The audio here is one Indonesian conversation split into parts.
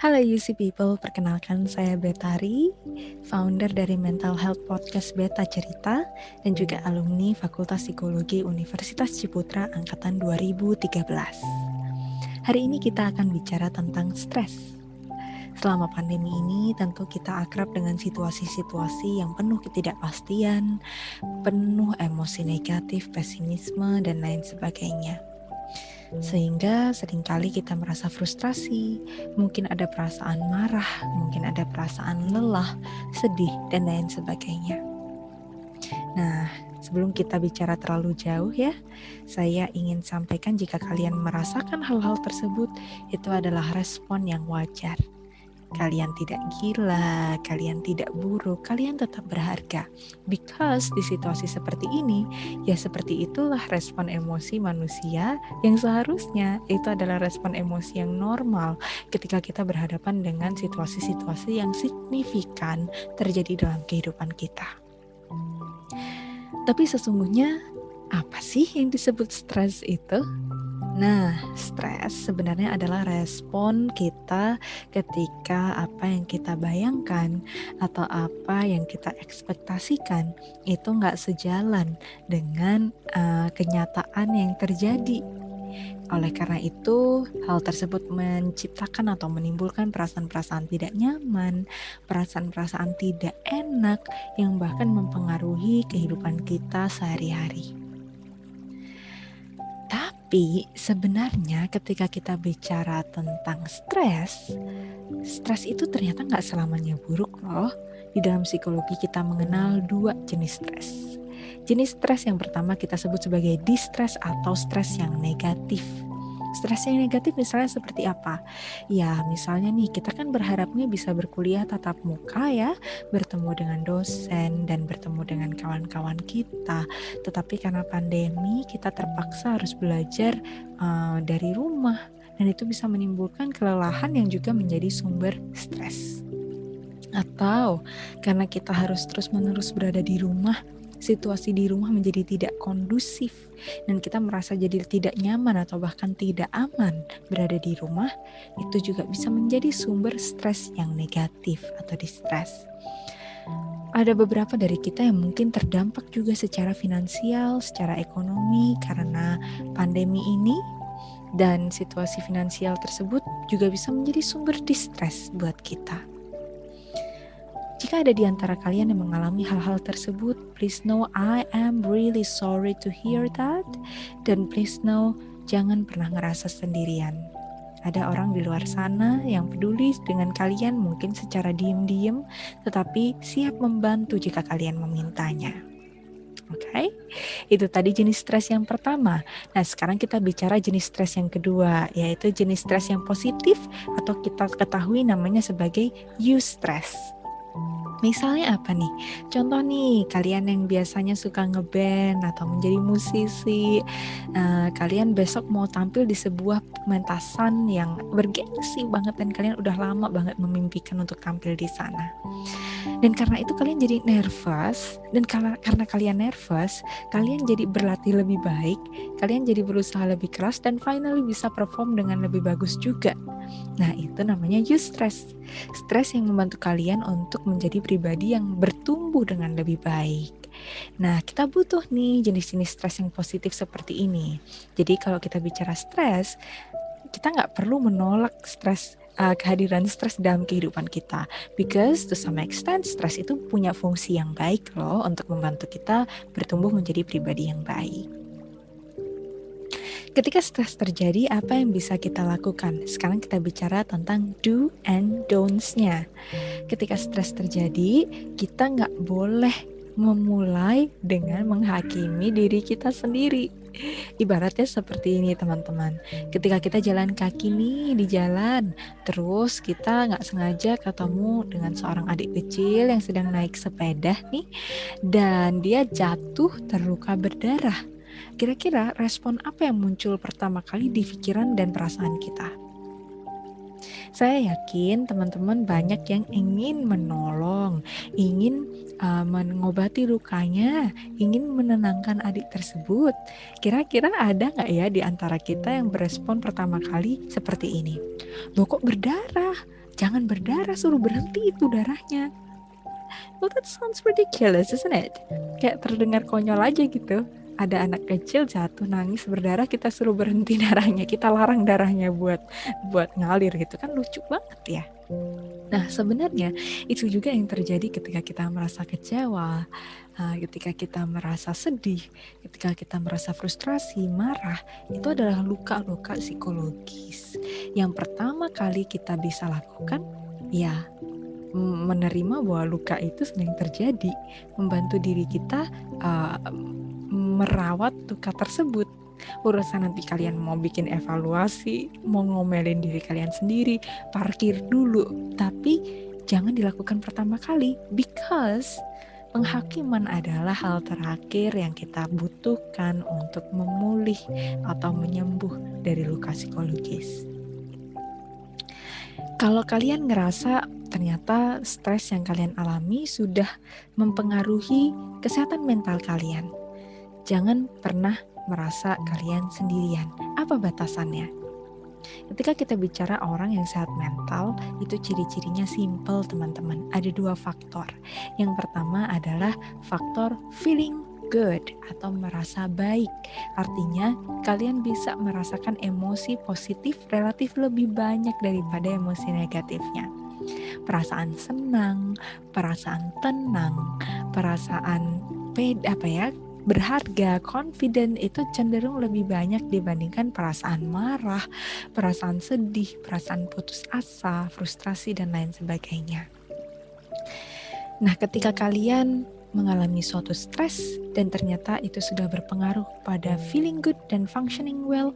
Halo UC People, perkenalkan saya Betari, founder dari Mental Health Podcast Beta Cerita, dan juga alumni Fakultas Psikologi Universitas Ciputra Angkatan 2013. Hari ini kita akan bicara tentang stres. Selama pandemi ini tentu kita akrab dengan situasi-situasi yang penuh ketidakpastian, penuh emosi negatif, pesimisme, dan lain sebagainya. Sehingga seringkali kita merasa frustrasi, mungkin ada perasaan marah, mungkin ada perasaan lelah, sedih, dan lain sebagainya. Nah, sebelum kita bicara terlalu jauh ya, saya ingin sampaikan jika kalian merasakan hal-hal tersebut, itu adalah respon yang wajar. Kalian tidak gila, kalian tidak buruk, kalian tetap berharga. Because di situasi seperti ini, ya seperti itulah respon emosi manusia yang seharusnya itu adalah respon emosi yang normal ketika kita berhadapan dengan situasi-situasi yang signifikan terjadi dalam kehidupan kita. Tapi sesungguhnya apa sih yang disebut stres itu? Nah, stres sebenarnya adalah respon kita ketika apa yang kita bayangkan atau apa yang kita ekspektasikan itu nggak sejalan dengan kenyataan yang terjadi. Oleh karena itu, hal tersebut menciptakan atau menimbulkan perasaan-perasaan tidak nyaman, perasaan-perasaan tidak enak yang bahkan mempengaruhi kehidupan kita sehari-hari. Tapi sebenarnya ketika kita bicara tentang stres itu ternyata nggak selamanya buruk loh. Di dalam psikologi kita mengenal 2 jenis stres. Jenis stres yang pertama kita sebut sebagai distress atau stres yang negatif. Stres yang negatif misalnya seperti apa? Ya misalnya nih kita kan berharapnya bisa berkuliah tatap muka ya, bertemu dengan dosen dan bertemu dengan kawan-kawan kita. Tetapi karena pandemi kita terpaksa harus belajar dari rumah dan itu bisa menimbulkan kelelahan yang juga menjadi sumber stres. Atau karena kita harus terus-menerus berada di rumah, situasi di rumah menjadi tidak kondusif dan kita merasa jadi tidak nyaman atau bahkan tidak aman berada di rumah, itu juga bisa menjadi sumber stres yang negatif atau distress. Ada beberapa dari kita yang mungkin terdampak juga secara finansial, secara ekonomi karena pandemi ini, dan situasi finansial tersebut juga bisa menjadi sumber distress buat kita. Jika ada di antara kalian yang mengalami hal-hal tersebut, please know I am really sorry to hear that. Dan please know, jangan pernah ngerasa sendirian. Ada orang di luar sana yang peduli dengan kalian mungkin secara diam-diam, tetapi siap membantu jika kalian memintanya. Oke, itu tadi jenis stres yang pertama. Nah, sekarang kita bicara jenis stres yang kedua, yaitu jenis stres yang positif atau kita ketahui namanya sebagai eustress. Misalnya apa nih? Contoh nih, kalian yang biasanya suka ngeband atau menjadi musisi, kalian besok mau tampil di sebuah pementasan yang bergengsi banget dan kalian udah lama banget memimpikan untuk tampil di sana. Dan karena itu kalian jadi nervous, dan karena kalian nervous, kalian jadi berlatih lebih baik, kalian jadi berusaha lebih keras dan finally bisa perform dengan lebih bagus juga. Nah, itu namanya eustress. Stres yang membantu kalian untuk menjadi pribadi yang bertumbuh dengan lebih baik. Nah, kita butuh nih jenis-jenis stres yang positif seperti ini. Jadi kalau kita bicara stres, kita nggak perlu menolak stres, kehadiran stres dalam kehidupan kita. Because to some extent, stres itu punya fungsi yang baik loh untuk membantu kita bertumbuh menjadi pribadi yang baik. Ketika stres terjadi, apa yang bisa kita lakukan? Sekarang kita bicara tentang do and don'ts-nya. Ketika stres terjadi, kita nggak boleh memulai dengan menghakimi diri kita sendiri. Ibaratnya seperti ini teman-teman. Ketika kita jalan kaki nih di jalan, terus kita nggak sengaja ketemu dengan seorang adik kecil yang sedang naik sepeda nih, dan dia jatuh terluka berdarah. Kira-kira respon apa yang muncul pertama kali di pikiran dan perasaan kita? Saya yakin teman-teman banyak yang ingin menolong, ingin mengobati lukanya, ingin menenangkan adik tersebut. Kira-kira ada nggak ya di antara kita yang berespon pertama kali seperti ini? Loh kok berdarah? Jangan berdarah, suruh berhenti itu darahnya. Well, that sounds ridiculous, isn't it? Kayak terdengar konyol aja gitu. Ada anak kecil jatuh nangis berdarah, kita suruh berhenti darahnya, kita larang darahnya buat ngalir gitu kan, lucu banget ya. Nah, sebenarnya itu juga yang terjadi ketika kita merasa kecewa, ketika kita merasa sedih, ketika kita merasa frustrasi, marah. Itu adalah luka-luka psikologis. Yang pertama kali kita bisa lakukan, ya menerima bahwa luka itu sedang terjadi, membantu diri kita merawat luka tersebut. Urusan nanti kalian mau bikin evaluasi, mau ngomelin diri kalian sendiri, parkir dulu. Tapi jangan dilakukan pertama kali, because penghakiman adalah hal terakhir yang kita butuhkan untuk memulih atau menyembuh dari luka psikologis. Kalau kalian ngerasa ternyata stres yang kalian alami sudah mempengaruhi kesehatan mental kalian, jangan pernah merasa kalian sendirian. Apa batasannya? Ketika kita bicara orang yang sehat mental, itu ciri-cirinya simple teman-teman. Ada 2 faktor. Yang pertama adalah faktor feeling good atau merasa baik. Artinya kalian bisa merasakan emosi positif relatif lebih banyak daripada emosi negatifnya. Perasaan senang, perasaan tenang, perasaan berharga, confident itu cenderung lebih banyak dibandingkan perasaan marah, perasaan sedih, perasaan putus asa, frustrasi dan lain sebagainya. Nah, ketika kalian mengalami suatu stres dan ternyata itu sudah berpengaruh pada feeling good dan functioning well.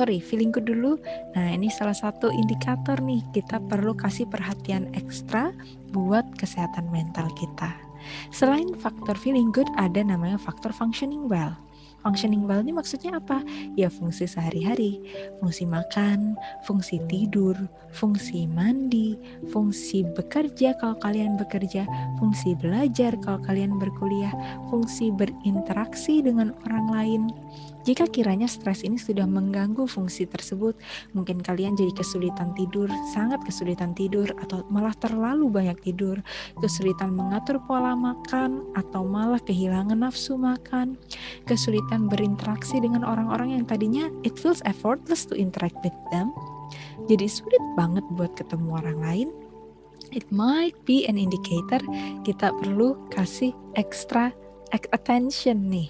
Feeling good dulu. Nah, ini salah satu indikator nih, kita perlu kasih perhatian ekstra buat kesehatan mental kita. Selain faktor feeling good, ada namanya faktor functioning well. Functioning well ini maksudnya apa? Ya fungsi sehari-hari, fungsi makan, fungsi tidur, fungsi mandi, fungsi bekerja kalau kalian bekerja, fungsi belajar kalau kalian berkuliah, fungsi berinteraksi dengan orang lain. Jika kiranya stres ini sudah mengganggu fungsi tersebut, mungkin kalian jadi kesulitan tidur, sangat kesulitan tidur, atau malah terlalu banyak tidur, kesulitan mengatur pola makan, atau malah kehilangan nafsu makan, kesulitan berinteraksi dengan orang-orang yang tadinya it feels effortless to interact with them, jadi sulit banget buat ketemu orang lain. It might be an indicator kita perlu kasih extra attention nih,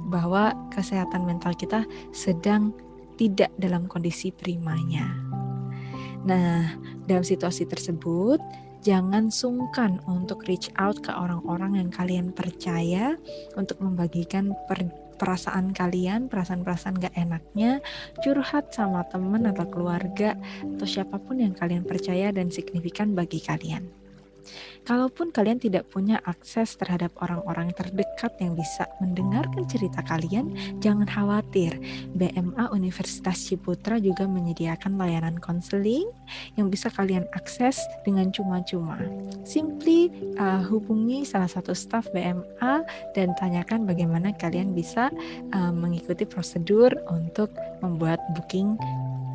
bahwa kesehatan mental kita sedang tidak dalam kondisi primanya. Nah, dalam situasi tersebut, jangan sungkan untuk reach out ke orang-orang yang kalian percaya untuk membagikan perasaan kalian, perasaan-perasaan gak enaknya, curhat sama teman atau keluarga atau siapapun yang kalian percaya dan signifikan bagi kalian. Kalaupun kalian tidak punya akses terhadap orang-orang terdekat yang bisa mendengarkan cerita kalian, jangan khawatir. BMA Universitas Ciputra juga menyediakan layanan konseling yang bisa kalian akses dengan cuma-cuma. Simply hubungi salah satu staf BMA dan tanyakan bagaimana kalian bisa mengikuti prosedur untuk membuat booking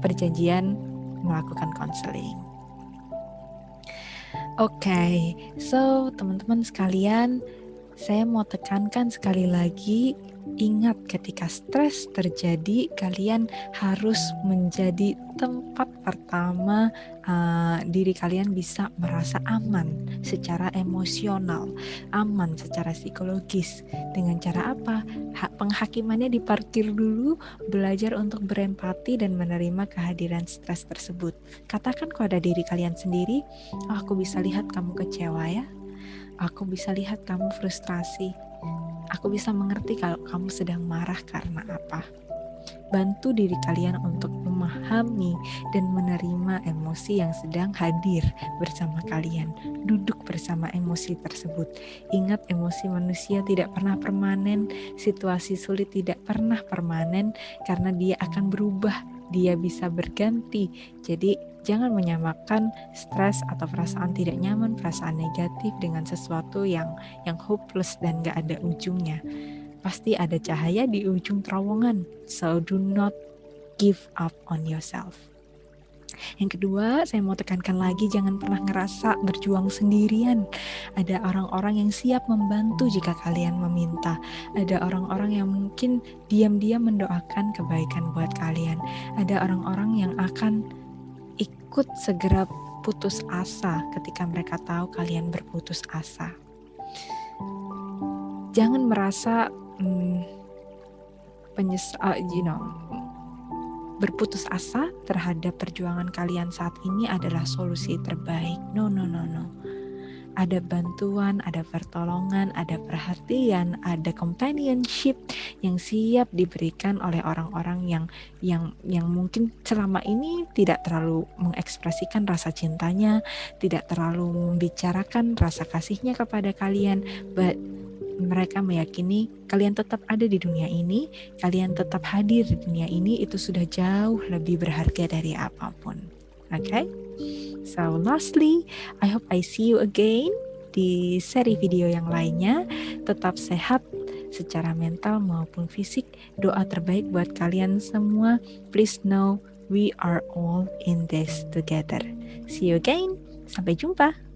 perjanjian melakukan konseling. Oke, so teman-teman sekalian, saya mau tekankan sekali lagi, ingat ketika stres terjadi, kalian harus menjadi tempat pertama diri kalian bisa merasa aman secara emosional, aman secara psikologis. Dengan cara apa? Penghakimannya diparkir dulu, belajar untuk berempati dan menerima kehadiran stres tersebut. Katakan kepada diri kalian sendiri, aku bisa lihat kamu kecewa ya, aku bisa lihat kamu frustrasi, aku bisa mengerti kalau kamu sedang marah karena apa. Bantu diri kalian untuk memahami dan menerima emosi yang sedang hadir bersama kalian. Duduk bersama emosi tersebut. Ingat, emosi manusia tidak pernah permanen, situasi sulit tidak pernah permanen karena dia akan berubah, dia bisa berganti. Jadi jangan menyamakan stres atau perasaan tidak nyaman, perasaan negatif dengan sesuatu yang hopeless dan gak ada ujungnya. Pasti ada cahaya di ujung terowongan. So do not give up on yourself. Yang kedua, saya mau tekankan lagi, jangan pernah ngerasa berjuang sendirian. Ada orang-orang yang siap membantu jika kalian meminta. Ada orang-orang yang mungkin diam-diam mendoakan kebaikan buat kalian. Ada orang-orang yang akan ikut segera putus asa ketika mereka tahu kalian berputus asa. Jangan merasa berputus asa terhadap perjuangan kalian saat ini adalah solusi terbaik. No. Ada bantuan, ada pertolongan, ada perhatian, ada companionship yang siap diberikan oleh orang-orang yang mungkin selama ini tidak terlalu mengekspresikan rasa cintanya, tidak terlalu membicarakan rasa kasihnya kepada kalian, but mereka meyakini kalian tetap ada di dunia ini, kalian tetap hadir di dunia ini, itu sudah jauh lebih berharga dari apapun. Okay? So lastly, I hope I see you again di seri video yang lainnya. Tetap sehat secara mental maupun fisik. Doa terbaik buat kalian semua. Please know we are all in this together. See you again. Sampai jumpa.